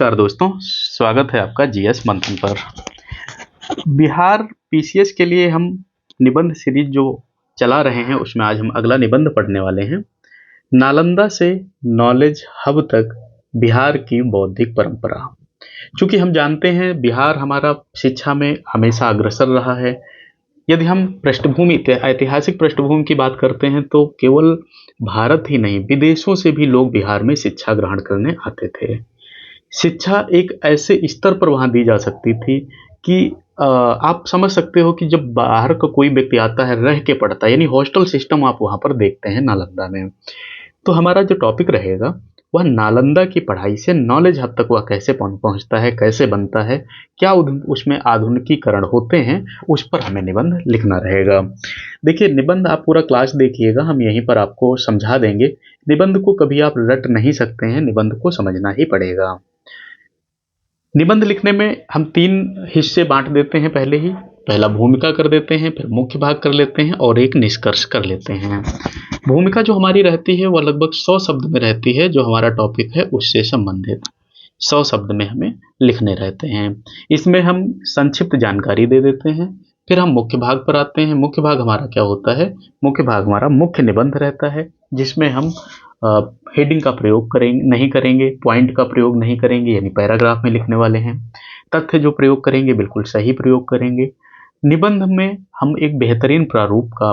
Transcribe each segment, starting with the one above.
नमस्कार दोस्तों, स्वागत है आपका जीएस मंथन पर। बिहार पीसीएस के लिए हम निबंध सीरीज जो चला रहे हैं उसमें आज हम अगला निबंध पढ़ने वाले हैं। नालंदा से नॉलेज हब तक बिहार की बौद्धिक परंपरा। चूंकि हम जानते हैं बिहार हमारा शिक्षा में हमेशा अग्रसर रहा है। यदि हम ऐतिहासिक पृष्ठभूमि की बात करते हैं तो केवल भारत ही नहीं, विदेशों से भी लोग बिहार में शिक्षा ग्रहण करने आते थे। शिक्षा एक ऐसे स्तर पर वहाँ दी जा सकती थी कि आप समझ सकते हो कि जब बाहर का कोई व्यक्ति आता है, रह के पढ़ता है, यानी हॉस्टल सिस्टम आप वहाँ पर देखते हैं नालंदा में। तो हमारा जो टॉपिक रहेगा वह नालंदा की पढ़ाई से नॉलेज हब तक वह कैसे पहुँचता है, कैसे बनता है, क्या उसमें आधुनिकीकरण होते हैं, उस पर हमें निबंध लिखना रहेगा। देखिए, निबंध आप पूरा क्लास देखिएगा, हम यहीं पर आपको समझा देंगे। निबंध को कभी आप रट नहीं सकते हैं, निबंध को समझना ही पड़ेगा। निबंध लिखने में हम 3 हिस्से बांट देते हैं। पहला भूमिका कर देते हैं, फिर मुख्य भाग कर लेते हैं और एक निष्कर्ष कर लेते हैं। भूमिका जो हमारी रहती है वह लगभग 100 शब्द में रहती है, जो हमारा टॉपिक है उससे संबंधित 100 शब्द में हमें लिखने रहते हैं। इसमें हम संक्षिप्त जानकारी दे देते हैं। फिर हम मुख्य भाग पर आते हैं। मुख्य भाग हमारा क्या होता है? मुख्य भाग हमारा मुख्य निबंध रहता है, जिसमें हम हेडिंग का प्रयोग नहीं करेंगे, पॉइंट का प्रयोग नहीं करेंगे, यानी पैराग्राफ में लिखने वाले हैं। तथ्य जो प्रयोग करेंगे बिल्कुल सही प्रयोग करेंगे। निबंध में हम एक बेहतरीन प्रारूप का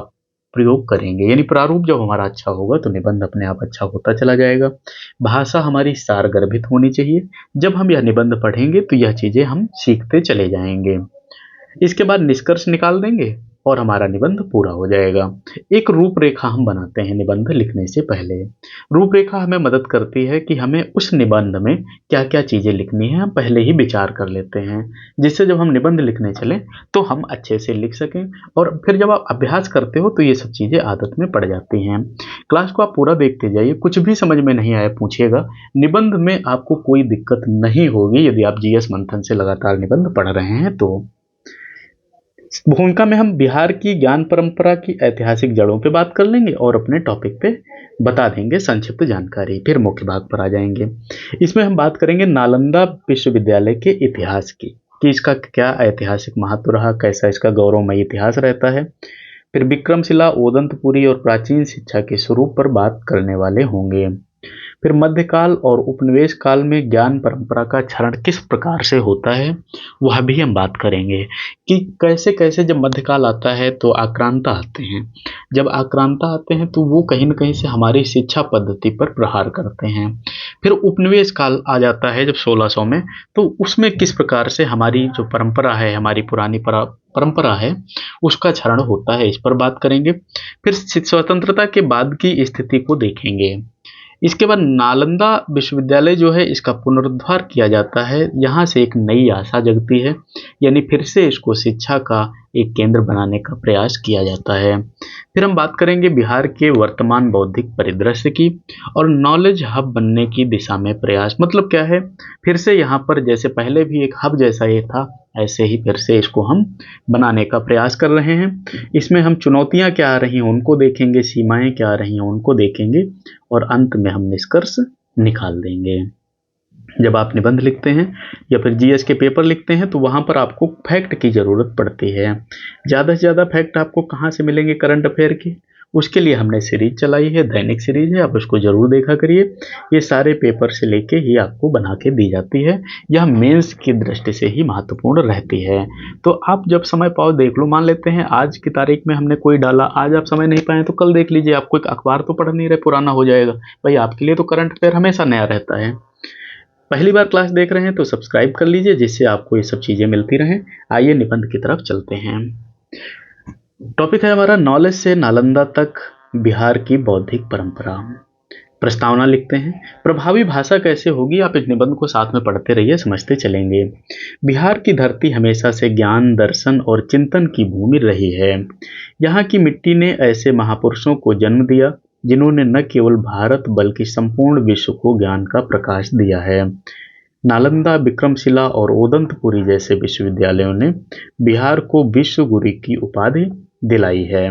प्रयोग करेंगे, यानी प्रारूप जब हमारा अच्छा होगा तो निबंध अपने आप अच्छा होता चला जाएगा। भाषा हमारी सारगर्भित होनी चाहिए। जब हम यह निबंध पढ़ेंगे तो यह चीज़ें हम सीखते चले जाएंगे। इसके बाद निष्कर्ष निकाल देंगे और हमारा निबंध पूरा हो जाएगा। एक रूपरेखा हम बनाते हैं निबंध लिखने से पहले। रूपरेखा हमें मदद करती है कि हमें उस निबंध में क्या क्या चीज़ें लिखनी है हम पहले ही विचार कर लेते हैं, जिससे जब हम निबंध लिखने चलें तो हम अच्छे से लिख सकें। और फिर जब आप अभ्यास करते हो तो ये सब चीज़ें आदत में पड़ जाती हैं। क्लास को आप पूरा देखते जाइए, कुछ भी समझ में नहीं आया पूछिएगा। निबंध में आपको कोई दिक्कत नहीं होगी यदि आप जीएस मंथन से लगातार निबंध पढ़ रहे हैं तो। भूमिका में हम बिहार की ज्ञान परंपरा की ऐतिहासिक जड़ों पे बात कर लेंगे और अपने टॉपिक पे बता देंगे संक्षिप्त जानकारी। फिर मुख्य भाग पर आ जाएंगे। इसमें हम बात करेंगे नालंदा विश्वविद्यालय के इतिहास की, कि इसका क्या ऐतिहासिक महत्व रहा, कैसा इसका गौरवमय इतिहास रहता है। फिर विक्रमशिला, ओदंतपुरी और प्राचीन शिक्षा के स्वरूप पर बात करने वाले होंगे। फिर मध्यकाल और उपनिवेश काल में ज्ञान परंपरा का क्षरण किस प्रकार से होता है वह भी हम बात करेंगे, कि कैसे कैसे जब मध्यकाल आता है तो आक्रांता आते हैं। जब आक्रांता आते हैं तो वो कहीं न कहीं से हमारी शिक्षा पद्धति पर प्रहार करते हैं। फिर उपनिवेश काल आ जाता है जब 1600 में, तो उसमें किस प्रकार से हमारी जो परंपरा है, हमारी पुरानी परंपरा है, उसका क्षरण होता है, इस पर बात करेंगे। फिर स्वतंत्रता के बाद की स्थिति को देखेंगे। इसके बाद नालंदा विश्वविद्यालय जो है इसका पुनरुद्धार किया जाता है, यहाँ से एक नई आशा जगती है, यानी फिर से इसको शिक्षा का एक केंद्र बनाने का प्रयास किया जाता है। फिर हम बात करेंगे बिहार के वर्तमान बौद्धिक परिदृश्य की और नॉलेज हब बनने की दिशा में प्रयास। मतलब क्या है, फिर से यहाँ पर जैसे पहले भी एक हब जैसा ये था, ऐसे ही फिर से इसको हम बनाने का प्रयास कर रहे हैं। इसमें हम चुनौतियाँ क्या आ रही हैं उनको देखेंगे, सीमाएं क्या आ रही हैं उनको देखेंगे और अंत में हम निष्कर्ष निकाल देंगे। जब आप निबंध लिखते हैं या फिर जीएस के पेपर लिखते हैं तो वहाँ पर आपको फैक्ट की ज़रूरत पड़ती है। ज़्यादा से ज़्यादा फैक्ट आपको कहाँ से मिलेंगे करंट अफेयर के? उसके लिए हमने सीरीज चलाई है, दैनिक सीरीज है, आप उसको ज़रूर देखा करिए। ये सारे पेपर से लेके ही आपको बना के दी जाती है। यह मेंस की दृष्टि से ही महत्वपूर्ण रहती है। तो आप जब समय पाओ देख लो। मान लेते हैं आज की तारीख में हमने कोई डाला, आज आप समय नहीं पाए तो कल देख लीजिए। आपको एक अखबार तो पढ़ नहीं रहे, पुराना हो जाएगा भाई। आपके लिए तो करंट अफेयर हमेशा नया रहता है। पहली बार क्लास देख रहे हैं तो सब्सक्राइब कर लीजिए, जिससे आपको ये सब चीज़ें मिलती रहें। आइए निबंध की तरफ चलते हैं। टॉपिक है हमारा नॉलेज से नालंदा तक बिहार की बौद्धिक परंपरा। प्रस्तावना लिखते हैं। प्रभावी भाषा कैसे होगी, आप इस निबंध को साथ में पढ़ते रहिए, समझते चलेंगे। बिहार की धरती हमेशा से ज्ञान, दर्शन और चिंतन की भूमि रही है। यहाँ की मिट्टी ने ऐसे महापुरुषों को जन्म दिया जिन्होंने न केवल भारत बल्कि संपूर्ण विश्व को ज्ञान का प्रकाश दिया है। नालंदा, विक्रमशिला और ओदंतपुरी जैसे विश्वविद्यालयों ने बिहार को विश्व गुरु की उपाधि दिलाई है।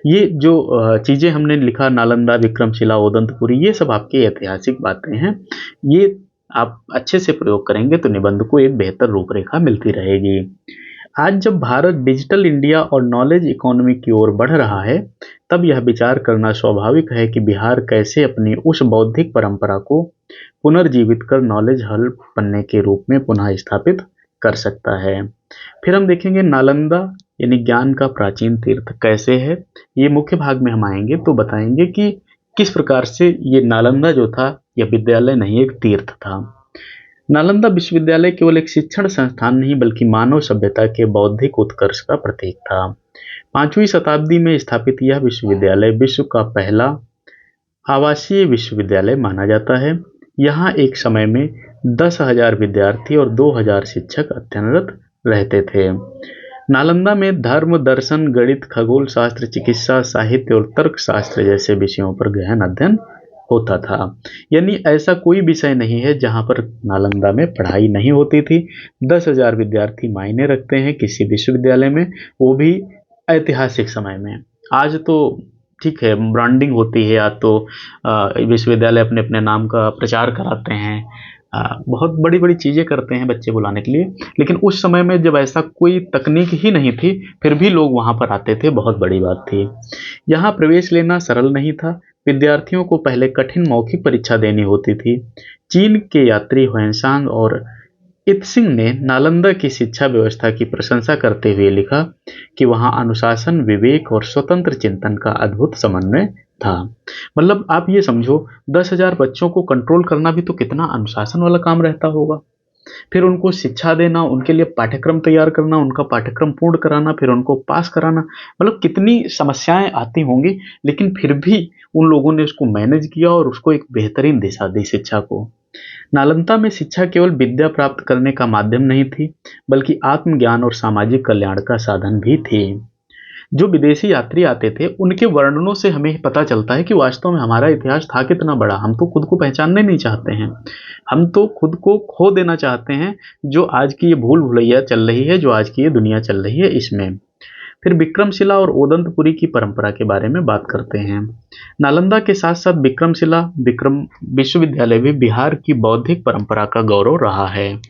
ये जो चीज़ें हमने लिखा, नालंदा, विक्रमशिला, ओदंतपुरी, ये सब आपकी ऐतिहासिक बातें हैं। ये आप अच्छे से प्रयोग करेंगे तो निबंध को एक बेहतर रूपरेखा मिलती रहेगी। आज जब भारत डिजिटल इंडिया और नॉलेज इकोनॉमी की ओर बढ़ रहा है, तब यह विचार करना स्वाभाविक है कि बिहार कैसे अपनी उस बौद्धिक परंपरा को पुनर्जीवित कर नॉलेज हब बनने के रूप में पुनः स्थापित कर सकता है। फिर हम देखेंगे नालंदा यानी ज्ञान का प्राचीन तीर्थ कैसे है। ये मुख्य भाग में हम आएंगे तो बताएंगे कि किस प्रकार से ये नालंदा जो था यह विद्यालय नहीं एक तीर्थ था। नालंदा विश्वविद्यालय केवल एक शिक्षण संस्थान नहीं बल्कि मानव सभ्यता के बौद्धिक उत्कर्ष का प्रतीक था। 5वीं शताब्दी में स्थापित यह विश्वविद्यालय विश्व का पहला आवासीय विश्वविद्यालय माना जाता है। यहाँ एक समय में 10,000 विद्यार्थी और 2,000 शिक्षक अध्ययनरत रहते थे। नालंदा में धर्म, दर्शन, गणित, खगोल शास्त्र, चिकित्सा, साहित्य और तर्कशास्त्र जैसे विषयों पर गहन अध्ययन होता था। यानी ऐसा कोई विषय नहीं है जहाँ पर नालंदा में पढ़ाई नहीं होती थी। 10,000 विद्यार्थी मायने रखते हैं किसी विश्वविद्यालय में, वो भी ऐतिहासिक समय में। आज तो ठीक है, ब्रांडिंग होती है, या तो विश्वविद्यालय अपने अपने नाम का प्रचार कराते हैं, बहुत बड़ी बड़ी चीज़ें करते हैं बच्चे बुलाने के लिए। लेकिन उस समय में जब ऐसा कोई तकनीक ही नहीं थी, फिर भी लोग वहाँ पर आते थे, बहुत बड़ी बात थी। यहाँ प्रवेश लेना सरल नहीं था। विद्यार्थियों को पहले कठिन मौखिक परीक्षा देनी होती थी। चीन के यात्री ह्वेनसांग और इत्सिंग ने नालंदा की शिक्षा व्यवस्था की प्रशंसा करते हुए लिखा कि वहाँ अनुशासन, विवेक और स्वतंत्र चिंतन का अद्भुत समन्वय था। मतलब आप ये समझो, 10,000 बच्चों को कंट्रोल करना भी तो कितना अनुशासन वाला काम रहता होगा। फिर उनको शिक्षा देना, उनके लिए पाठ्यक्रम तैयार करना, उनका पाठ्यक्रम पूर्ण कराना, फिर उनको पास कराना, मतलब कितनी समस्याएं आती होंगी। लेकिन फिर भी उन लोगों ने उसको मैनेज किया और उसको एक बेहतरीन दिशा दी शिक्षा को। नालंदा में शिक्षा केवल विद्या प्राप्त करने का माध्यम नहीं थी, बल्कि आत्मज्ञान और सामाजिक कल्याण का साधन भी थी। जो विदेशी यात्री आते थे, उनके वर्णनों से हमें पता चलता है कि वास्तव में हमारा इतिहास था कितना बड़ा। हम तो खुद को पहचानने नहीं चाहते हैं, हम तो खुद को खो देना चाहते हैं। जो आज की ये भूल भुलैया चल रही है, जो आज की ये दुनिया चल रही है, इसमें। फिर विक्रमशिला और ओदंतपुरी की परंपरा के बारे में बात करते हैं। नालंदा के साथ साथ विक्रमशिला विक्रम विश्वविद्यालय भी बिहार की बौद्धिक परंपरा का गौरव रहा है।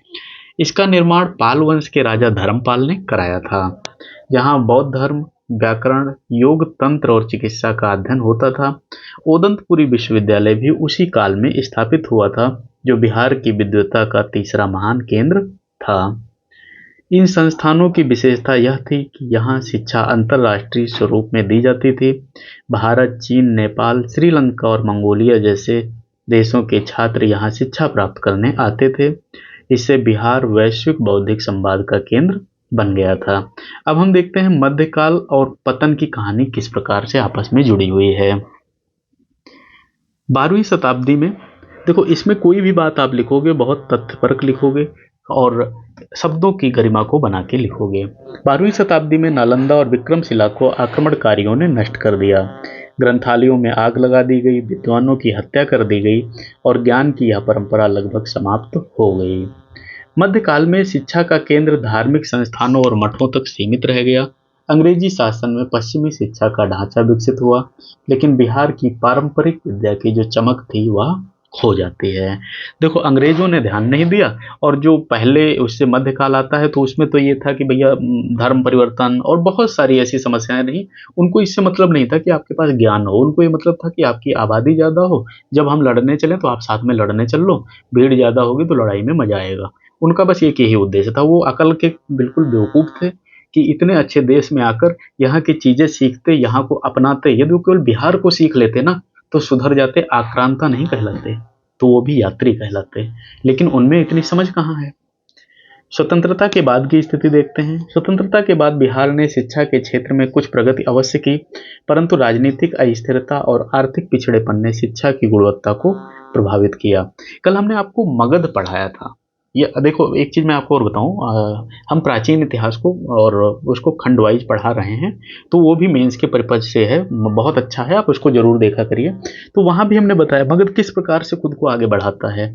इसका निर्माण पाल वंश के राजा धर्मपाल ने कराया था। जहाँ बौद्ध धर्म, व्याकरण, योग, तंत्र और चिकित्सा का अध्ययन होता था। ओदंतपुरी विश्वविद्यालय भी उसी काल में स्थापित हुआ था, जो बिहार की विद्वता का तीसरा महान केंद्र था। इन संस्थानों की विशेषता यह थी कि यहाँ शिक्षा अंतर्राष्ट्रीय स्वरूप में दी जाती थी। भारत, चीन, नेपाल, श्रीलंका और मंगोलिया जैसे देशों के छात्र यहाँ शिक्षा प्राप्त करने आते थे। इससे बिहार वैश्विक बौद्धिक संवाद का केंद्र बन गया था। अब हम देखते हैं मध्यकाल और पतन की कहानी किस प्रकार से आपस में जुड़ी हुई है। 12वीं शताब्दी में देखो, इसमें कोई भी बात आप लिखोगे बहुत तथ्यपरक लिखोगे और शब्दों की गरिमा को बना के लिखोगे। 12वीं शताब्दी में नालंदा और विक्रमशिला को आक्रमणकारियों ने नष्ट कर दिया। ग्रंथालयों में आग लगा दी गई, विद्वानों की हत्या कर दी गई और ज्ञान की यह परंपरा लगभग समाप्त हो गई। मध्यकाल में शिक्षा का केंद्र धार्मिक संस्थानों और मठों तक सीमित रह गया। अंग्रेजी शासन में पश्चिमी शिक्षा का ढांचा विकसित हुआ, लेकिन बिहार की पारंपरिक विद्या की जो चमक थी वह खो जाती है। देखो, अंग्रेजों ने ध्यान नहीं दिया, और जो पहले उससे मध्यकाल आता है तो उसमें तो ये था कि भैया धर्म परिवर्तन और बहुत सारी ऐसी समस्याएं रही। उनको इससे मतलब नहीं था कि आपके पास ज्ञान हो, उनको ये मतलब था कि आपकी आबादी ज़्यादा हो, जब हम लड़ने चले तो आप साथ में लड़ने चल लो, भीड़ ज़्यादा होगी तो लड़ाई में मजा आएगा। उनका बस एक यही उद्देश्य था। वो अकल के बिल्कुल बेवकूफ़ थे कि इतने अच्छे देश में आकर यहाँ की चीज़ें सीखते, यहाँ को अपनाते। यदि वो केवल बिहार को सीख लेते ना तो सुधर जाते, आक्रांता नहीं कहलाते, तो वो भी यात्री कहलाते। लेकिन उनमें इतनी समझ कहाँ है। स्वतंत्रता के बाद की स्थिति देखते हैं। स्वतंत्रता के बाद बिहार ने शिक्षा के क्षेत्र में कुछ प्रगति अवश्य की, परंतु राजनीतिक अस्थिरता और आर्थिक पिछड़ेपन ने शिक्षा की गुणवत्ता को प्रभावित किया। कल हमने आपको मगध पढ़ाया था। ये देखो, एक चीज़ मैं आपको और बताऊं, हम प्राचीन इतिहास को और उसको खंड वाइज पढ़ा रहे हैं, तो वो भी मेंस के पर्पज से है, बहुत अच्छा है, आप उसको जरूर देखा करिए। तो वहाँ भी हमने बताया मगध किस प्रकार से खुद को आगे बढ़ाता है।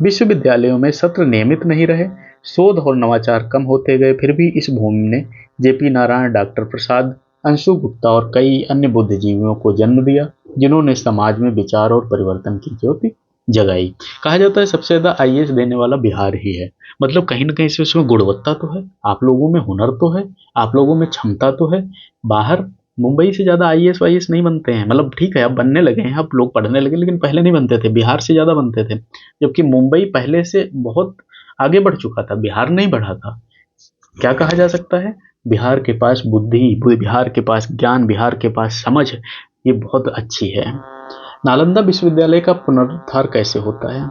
विश्वविद्यालयों में सत्र नियमित नहीं रहे, शोध और नवाचार कम होते गए, फिर भी इस भूमि ने जेपी नारायण, डॉक्टर प्रसाद, अंशु गुप्ता और कई अन्य बुद्धिजीवियों को जन्म दिया, जिन्होंने समाज में विचार और परिवर्तन की ज्योति जगाई। कहा जाता है सबसे ज़्यादा आईएएस देने वाला बिहार ही है। मतलब कहीं न कहीं से उसमें गुणवत्ता तो है, आप लोगों में हुनर तो है, आप लोगों में क्षमता तो है। बाहर मुंबई से ज़्यादा आईएएस वाईएएस नहीं बनते हैं, मतलब ठीक है अब बनने लगे हैं, अब लोग पढ़ने लगे, लेकिन पहले नहीं बनते थे, बिहार से ज़्यादा बनते थे। जबकि मुंबई पहले से बहुत आगे बढ़ चुका था, बिहार नहीं बढ़ा था। क्या कहा जा सकता है? बिहार के पास बुद्धि, बिहार के पास ज्ञान, बिहार के पास समझ ये बहुत अच्छी है। नालंदा विश्वविद्यालय का पुनरुद्धार कैसे होता है?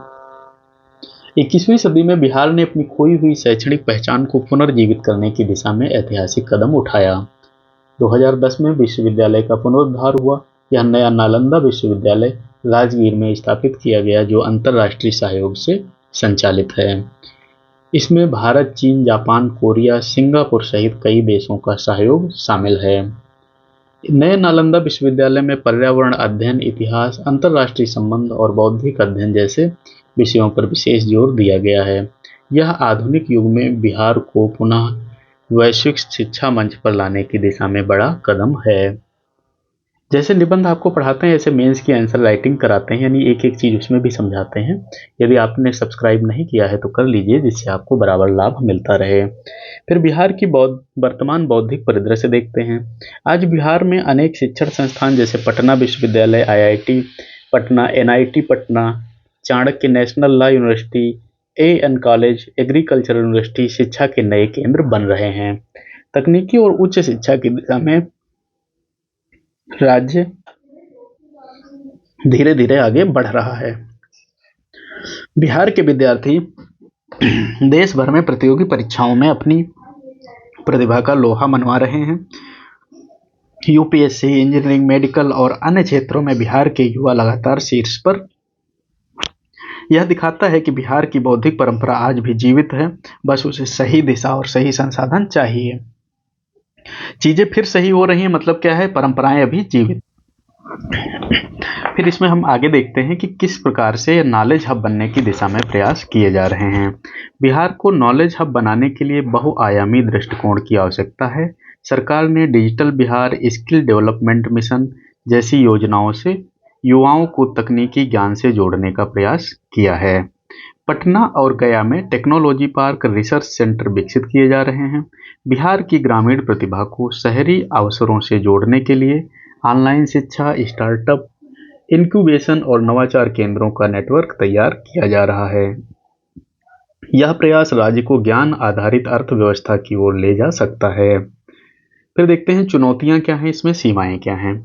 21वीं सदी में बिहार ने अपनी खोई हुई शैक्षणिक पहचान को पुनर्जीवित करने की दिशा में ऐतिहासिक कदम उठाया। 2010 में विश्वविद्यालय का पुनरुद्धार हुआ। यह नया नालंदा विश्वविद्यालय राजगीर में स्थापित किया गया, जो अंतर्राष्ट्रीय सहयोग से संचालित है। इसमें भारत, चीन, जापान, कोरिया, सिंगापुर सहित कई देशों का सहयोग शामिल है। नए नालंदा विश्वविद्यालय में पर्यावरण अध्ययन, इतिहास, अंतर्राष्ट्रीय संबंध और बौद्धिक अध्ययन जैसे विषयों पर विशेष जोर दिया गया है। यह आधुनिक युग में बिहार को पुनः वैश्विक शिक्षा मंच पर लाने की दिशा में बड़ा कदम है। जैसे निबंध आपको पढ़ाते हैं, ऐसे मेंस की आंसर राइटिंग कराते हैं, यानी एक एक चीज़ उसमें भी समझाते हैं। यदि आपने सब्सक्राइब नहीं किया है तो कर लीजिए, जिससे आपको बराबर लाभ मिलता रहे। फिर बिहार की वर्तमान बौद्धिक परिदृश्य देखते हैं। आज बिहार में अनेक शिक्षण संस्थान जैसे पटना विश्वविद्यालय, IIT Patna, NIT Patna, Chanakya National Law University, AN college, agriculture university शिक्षा के नए केंद्र बन रहे हैं। तकनीकी और उच्च शिक्षा की दिशा में राज्य धीरे धीरे आगे बढ़ रहा है। बिहार के विद्यार्थी देश भर में प्रतियोगी परीक्षाओं में अपनी प्रतिभा का लोहा मनवा रहे हैं। यूपीएससी, इंजीनियरिंग, मेडिकल और अन्य क्षेत्रों में बिहार के युवा लगातार शीर्ष पर। यह दिखाता है कि बिहार की बौद्धिक परंपरा आज भी जीवित है, बस उसे सही दिशा और सही संसाधन चाहिए। चीजें फिर सही हो रही हैं, मतलब क्या है, परंपराएं अभी जीवित। फिर इसमें हम आगे देखते हैं कि किस प्रकार से नॉलेज हब बनने की दिशा में प्रयास किए जा रहे हैं। बिहार को नॉलेज हब बनाने के लिए बहुआयामी दृष्टिकोण की आवश्यकता है। सरकार ने digital Bihar, skill development mission जैसी योजनाओं से युवाओं को तकनीकी ज्ञान से जोड़ने का प्रयास किया है। पटना और गया में टेक्नोलॉजी पार्क, रिसर्च सेंटर विकसित किए जा रहे हैं। बिहार की ग्रामीण प्रतिभा को शहरी अवसरों से जोड़ने के लिए ऑनलाइन शिक्षा, स्टार्टअप, इंक्यूबेशन और नवाचार केंद्रों का नेटवर्क तैयार किया जा रहा है। यह प्रयास राज्य को ज्ञान आधारित अर्थव्यवस्था की ओर ले जा सकता है। फिर देखते हैं चुनौतियां क्या हैं, इसमें सीमाएं क्या हैं।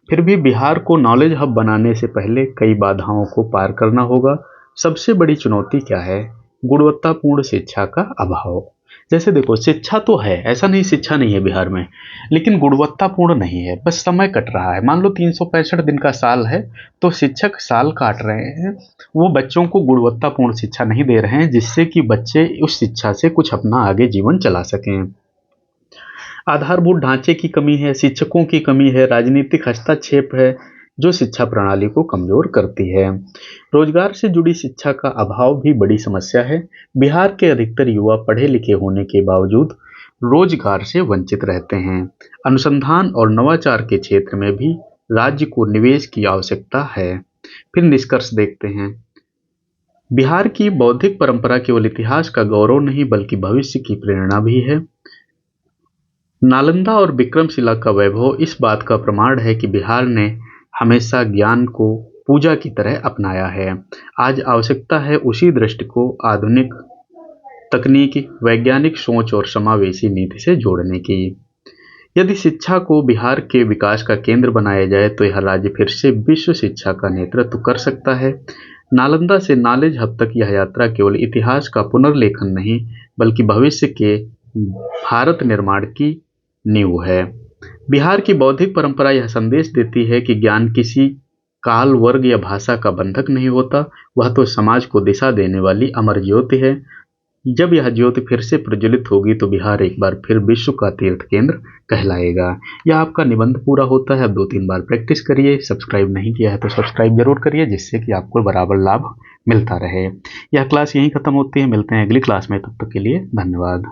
फिर भी बिहार को नॉलेज हब बनाने से पहले कई बाधाओं को पार करना होगा। सबसे बड़ी चुनौती क्या है? गुणवत्तापूर्ण शिक्षा का अभाव। जैसे देखो, शिक्षा तो है, ऐसा नहीं शिक्षा नहीं है बिहार में, लेकिन गुणवत्तापूर्ण नहीं है, बस समय कट रहा है। मान लो 365 दिन का साल है, तो शिक्षक साल काट रहे हैं, वो बच्चों को गुणवत्तापूर्ण शिक्षा नहीं दे रहे हैं, जिससे कि बच्चे उस शिक्षा से कुछ अपना आगे जीवन चला सकें। आधारभूत ढांचे की कमी है, शिक्षकों की कमी है, राजनीतिक हस्तक्षेप है, जो शिक्षा प्रणाली को कमजोर करती है। रोजगार से जुड़ी शिक्षा का अभाव भी बड़ी समस्या है। बिहार के अधिकतर युवा पढ़े लिखे होने के बावजूद रोजगार से वंचित रहते हैं। अनुसंधान और नवाचार के क्षेत्र में भी राज्य को निवेश की आवश्यकता है। फिर निष्कर्ष देखते हैं। बिहार की बौद्धिक परंपरा केवल इतिहास का गौरव नहीं, बल्कि भविष्य की प्रेरणा भी है। नालंदा और विक्रमशिला का वैभव इस बात का प्रमाण है कि बिहार ने हमेशा ज्ञान को पूजा की तरह अपनाया है। आज आवश्यकता है उसी दृष्टि को आधुनिक तकनीकी, वैज्ञानिक सोच और समावेशी नीति से जोड़ने की। यदि शिक्षा को बिहार के विकास का केंद्र बनाया जाए तो यह राज्य फिर से विश्व शिक्षा का नेतृत्व कर सकता है। नालंदा से नॉलेज हब तक यह यात्रा केवल इतिहास का पुनर्लेखन नहीं, बल्कि भविष्य के भारत निर्माण की नींव है। बिहार की बौद्धिक परंपरा यह संदेश देती है कि ज्ञान किसी काल, वर्ग या भाषा का बंधक नहीं होता, वह तो समाज को दिशा देने वाली अमर ज्योति है। जब यह ज्योति फिर से प्रज्वलित होगी तो बिहार एक बार फिर विश्व का तीर्थ केंद्र कहलाएगा। यह आपका निबंध पूरा होता है। अब 2-3 बार प्रैक्टिस करिए। सब्सक्राइब नहीं किया है तो सब्सक्राइब जरूर करिए, जिससे कि आपको बराबर लाभ मिलता रहे। यह क्लास यहीं खत्म होती है। मिलते हैं अगली क्लास में, तब तक के लिए धन्यवाद।